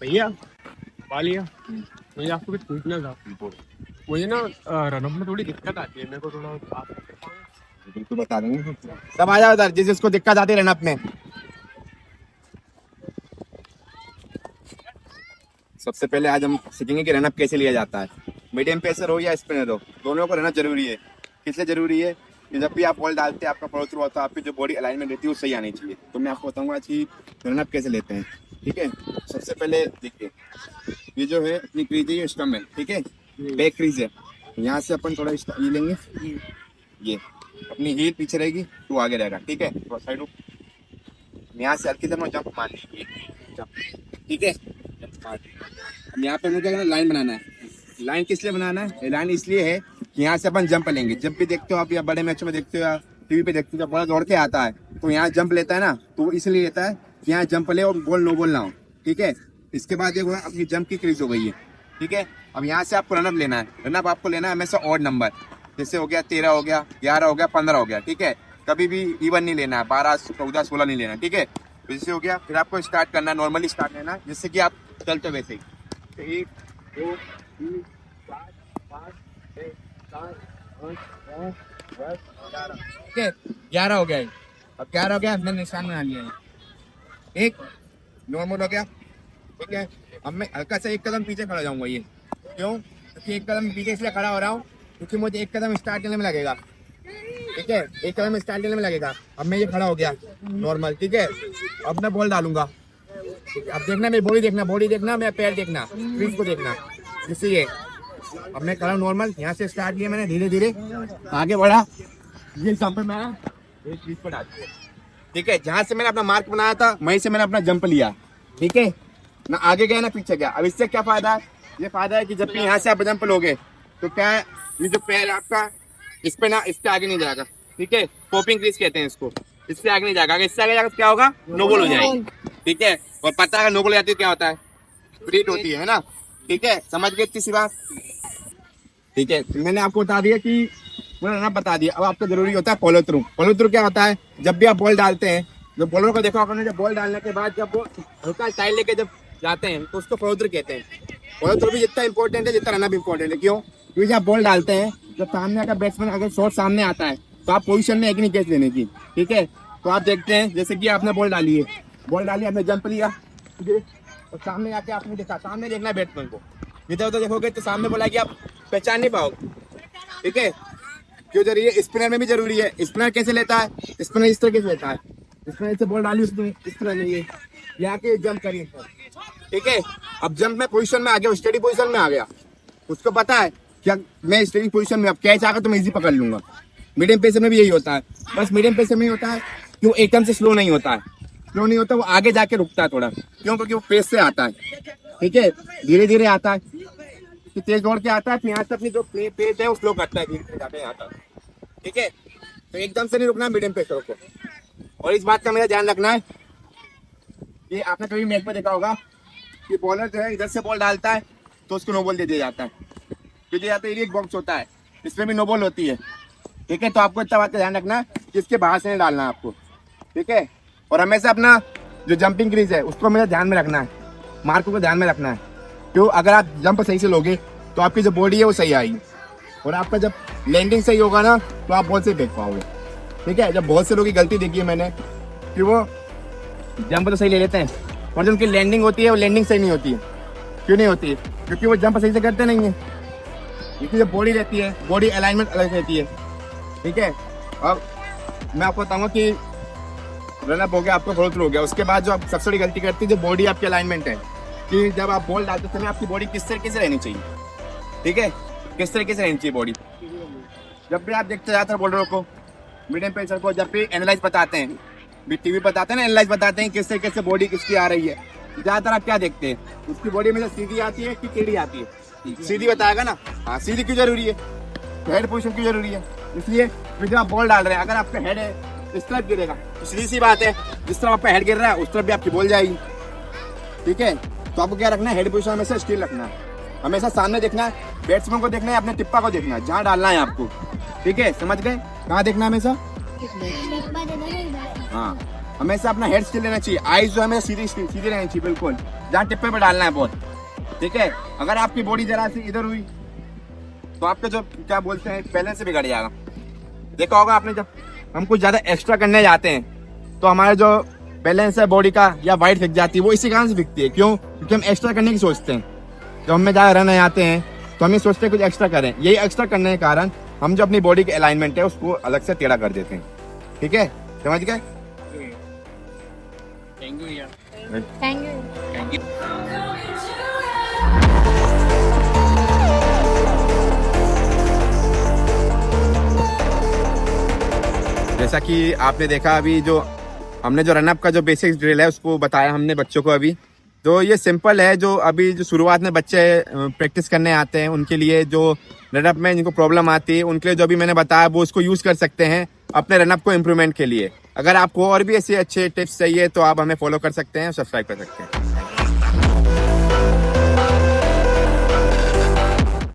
भैया पा लिया। मुझे आपको कुछ पूछना था। मुझे ना रनअप में थोड़ी दिक्कत आती है, मेरे को थोड़ा बिल्कुल बता देंगे। तब आ जाओ उधर, जिसको दिक्कत आती है रनअप में। सबसे पहले आज हम सीखेंगे कि रनअप कैसे लिया जाता है। मीडियम पेसर हो या स्पिनर हो, दोनों को रहना जरूरी है। किसलिए जरूरी है कि जब भी आप बॉल डालते हैं आपका फॉलो थ्रू होता है, आपकी जो बॉडी अलाइनमेंट रहती है वो सही आनी चाहिए। तो मैं आपको बताऊंगा आज कि रनअप कैसे लेते हैं। ठीक है, सबसे पहले देखिए, ये जो है अपनी क्रीज है, ये स्टम्प है। ठीक है, बैक क्रीज है। यहाँ से अपन थोड़ा ये लेंगे, ये अपनी हील पीछे रहेगी तो आगे रहेगा। ठीक है, थोड़ा साइड हो, यहाँ से हल्की से जंप मार लीजिए। ठीक है, अब यहाँ पे मुझे क्या करना, लाइन बनाना है। लाइन किस लिए बनाना है? लाइन इसलिए है कि यहाँ से अपन जंप लेंगे। जब भी देखते हो आप, या बड़े मैचों में देखते हो या टीवी पे देखते हो, जब बॉल दौड़ के आता है तो यहाँ जंप लेता है ना, तो इसलिए लेता है कि यहाँ जंप ले और बॉल नो बॉल ना हो। ठीक है, इसके बाद देखो अपनी जंप की क्रीज हो गई है। ठीक है, अब यहाँ से आपको रनअप लेना है। रनअप आपको लेना है हमेशा ऑड नंबर, जैसे हो गया 13 हो गया, 11 हो गया, 15 हो गया। ठीक है, कभी भी इवन नहीं लेना है, 12, 14, 16 नहीं लेना। ठीक है, जैसे हो गया, फिर आपको स्टार्ट करना है, नॉर्मली स्टार्ट लेना, जिससे कि आप चलते वैसे ही। 1 2 3 4 5 6 7 8 9 10 11। ठीक है, 11 हो गया है। अब 11 हो गया, हमने निशान बना लिया है। एक नॉर्मल हो गया। ठीक है, अब मैं हल्का सा एक कदम पीछे खड़ा जाऊंगा। ये क्यों? क्योंकि एक कदम पीछे इसलिए खड़ा हो रहा हूँ क्योंकि मुझे एक कदम स्टार्ट करने में लगेगा। ठीक है, एक कदम स्टार्ट करने में लगेगा। अब मैं ये खड़ा हो गया नॉर्मल। ठीक है, अब मैं बॉल डालूंगा। अब देखना, मेरी बॉडी देखना, बॉडी देखना, मेरा पैर देखना, क्रीज को देखना। इसलिए अब मैं खड़ा नॉर्मल, यहाँ से स्टार्ट किया मैंने, धीरे धीरे आगे बढ़ा, ये जंप पे मैं एक क्रीज पर डाल दिया। ठीक है, जहाँ से मैंने अपना मार्क बनाया था वहीं से मैंने अपना जंप लिया। ठीक है, ना आगे गया ना पीछे गया। अब इससे क्या फायदा है? ये फायदा है कि जब भी यहाँ से आप जंप लोगे तो क्या है, ये जो पैर है आपका इस पे ना, इससे आगे नहीं जाएगा। ठीक है, पॉपिंग क्रीज कहते हैं इसको। इससे आगे नहीं जाएगा। अगर इससे आगे जाएगा तो क्या होगा, नो बॉल हो जाएगी। ठीक है, और पता है नो बॉल जाती है क्या होता है, फ्रीट होती है ना। ठीक है, समझ गए इतनी सी बात? ठीक है, तो मैंने आपको बता दिया कि मैंने ना बता दिया। अब आपको जरूरी होता है फॉलो थ्रू। फॉलो थ्रू क्या होता है? जब भी आप बॉल डालते हैं, जब बॉलर को देखो आपने, जब बॉल डालने के बाद जब वो हल्का स्टाइल लेके जब जाते हैं तो उसको फॉलो थ्रू कहते हैं। फॉलो थ्रू भी जितना इंपॉर्टेंट है जितना रनअप इंपॉर्टेंट है। क्यों? क्योंकि जब बॉल डालते हैं, जब सामने का बैट्समैन अगर शॉट सामने आता है तो आप पोजीशन में एक नहीं कैच लेने की। ठीक है, तो आप देखते हैं जैसे कि आपने बॉल डाली है, बॉल डाली, आपने जंप लिया, और सामने आके आपने देखा, सामने देखना है बैट्समैन को। इधर उधर देखोगे तो सामने बोला कि आप पहचान नहीं पाओगे। ठीक है, क्यों जरूरी है? स्पिनर में भी जरूरी है। स्पिनर कैसे लेता है? स्पिनर इस तरह से लेता है, स्पिनर से बॉल डाली उसने इस तरह नहीं है, यहाँ के जंप करिए। ठीक है, अब जंप में पोजीशन में आ गया, स्टडी पोजीशन में आ गया, उसको पता है क्या मैं स्टडी पोजीशन में, अब कैच आकर तो मैं इजी पकड़ लूंगा। मीडियम पेसर में भी यही होता है, बस मीडियम पेसर में ही होता है कि वो एकदम से स्लो नहीं होता है। स्लो नहीं होता, वो आगे जाके रुकता है थोड़ा। क्यों? क्योंकि वो पेस से आता है। ठीक है, धीरे धीरे आता है, तेज दौड़ के आता है, फिर यहाँ से अपनी जो पेस है वो स्लो करता है, धीरे धीरे जाके आता है। ठीक है, तो एकदम से नहीं रुकना मीडियम पेसरों को। और इस बात का मेरा ध्यान रखना है कि आपने कभी मैच में देखा होगा कि बॉलर जो है इधर से बॉल डालता है तो उसको नो बॉल दे दिया जाता है। क्योंकि यहाँ पे एक बॉक्स होता है, इसमें भी नो बॉल होती है। ठीक है, तो आपको इतना बात का ध्यान रखना है कि इसके बाहर से नहीं डालना है आपको। ठीक है, और हमेशा अपना जो जंपिंग क्रीज है उसको मेरा ध्यान में रखना है, मार्क को ध्यान में रखना है। क्यों? अगर आप जंप सही से लोगे तो आपकी जो बॉडी है वो सही आएगी, और आपका जब लैंडिंग सही होगा ना तो आप बॉल से फेंक पाओगे। ठीक है, जब बहुत से लोगों की गलती देखी है मैंने कि वो जंप तो सही ले लेते हैं और जो उनकी लैंडिंग होती है वो लैंडिंग सही नहीं होती है। क्यों नहीं होती है? क्योंकि वो जंप सही से करते नहीं है। क्योंकि जो बॉडी रहती है, बॉडी अलाइनमेंट अलग रहती है। ठीक है, अब मैं आपको बताऊंगा कि रनअप हो गया, आपको फॉलो थ्रू हो गया। उसके बाद जो आप सबसे बड़ी गलती करती है, जो बॉडी आपकी अलाइनमेंट है, कि जब आप बॉल डालते समय आपकी बॉडी किस तरीके से रहनी चाहिए। ठीक है, किस तरीके से रहनी चाहिए बॉडी। जब भी आप देखते जाते हैं बॉलरों को, मीडियम पेसर को, जब भी एनालाइज बताते हैं, भी टीवी बताते हैं ना, एनालाइज बताते हैं किस तरीके से बॉडी किसकी आ रही है, ज्यादातर आप क्या देखते हैं, उसकी बॉडी में सीधी आती है कि टेढ़ी आती है? सीधी बताएगा ना। हाँ, सीधी क्यों जरूरी है? हेड पोजीशन क्यों जरूरी है? इसलिए जब आप बॉल डाल रहे हैं, अगर आपका हेड है इस तरफ गिरेगा तो सीधी सी बात है, जिस तरफ आपका हेड गिर रहा है उस तरफ भी आपकी बॉल जाएगी। ठीक है, तो आपको क्या रखना है? हेड पोजीशन में से स्टिल रखना है, हमेशा सामने देखना है, बैट्समैन को देखना है, अपने टिप्पा को देखना है, जहाँ डालना है आपको। ठीक है, समझ गए? कहाँ देखना है हमेशा? हाँ, हमेशा अपना हेड स्टिल लेना चाहिए, आईज जो है हमें सीधी सीधी रहनी चाहिए बिल्कुल, जहाँ टिप्पे पे डालना है बहुत, ठीक है। अगर आपकी बॉडी जरा सी इधर हुई तो आपका जो क्या बोलते हैं बैलेंस से बिगड़ जाएगा। देखा होगा आपने, जब हम कुछ ज्यादा एक्स्ट्रा करने जाते हैं तो हमारा जो बैलेंस है बॉडी का या वाइट दिख जाती है, वो इसी कारण से दिखती है। क्यों? क्योंकि हम एक्स्ट्रा करने की सोचते हैं। जब हमें ज्यादा रन आते हैं तो हम ये सोचते हैं कुछ एक्स्ट्रा करें, यही एक्स्ट्रा करने के कारण हम जो अपनी बॉडी के अलाइनमेंट है उसको अलग से टेढ़ा कर देते हैं, ठीक है, समझ गए? थैंक यू यार। Thank you. जैसा कि आपने देखा अभी, जो हमने जो रनअप का जो बेसिक ड्रिल है उसको बताया हमने बच्चों को अभी। तो ये सिंपल है, जो अभी जो शुरुआत में बच्चे प्रैक्टिस करने आते हैं उनके लिए, जो रनअप में जिनको प्रॉब्लम आती है उनके लिए जो भी मैंने बताया वो उसको यूज कर सकते हैं अपने रनअप को इम्प्रूवमेंट के लिए। अगर आपको और भी ऐसे अच्छे टिप्स चाहिए तो आप हमें फॉलो कर सकते हैं, सब्सक्राइब कर सकते हैं।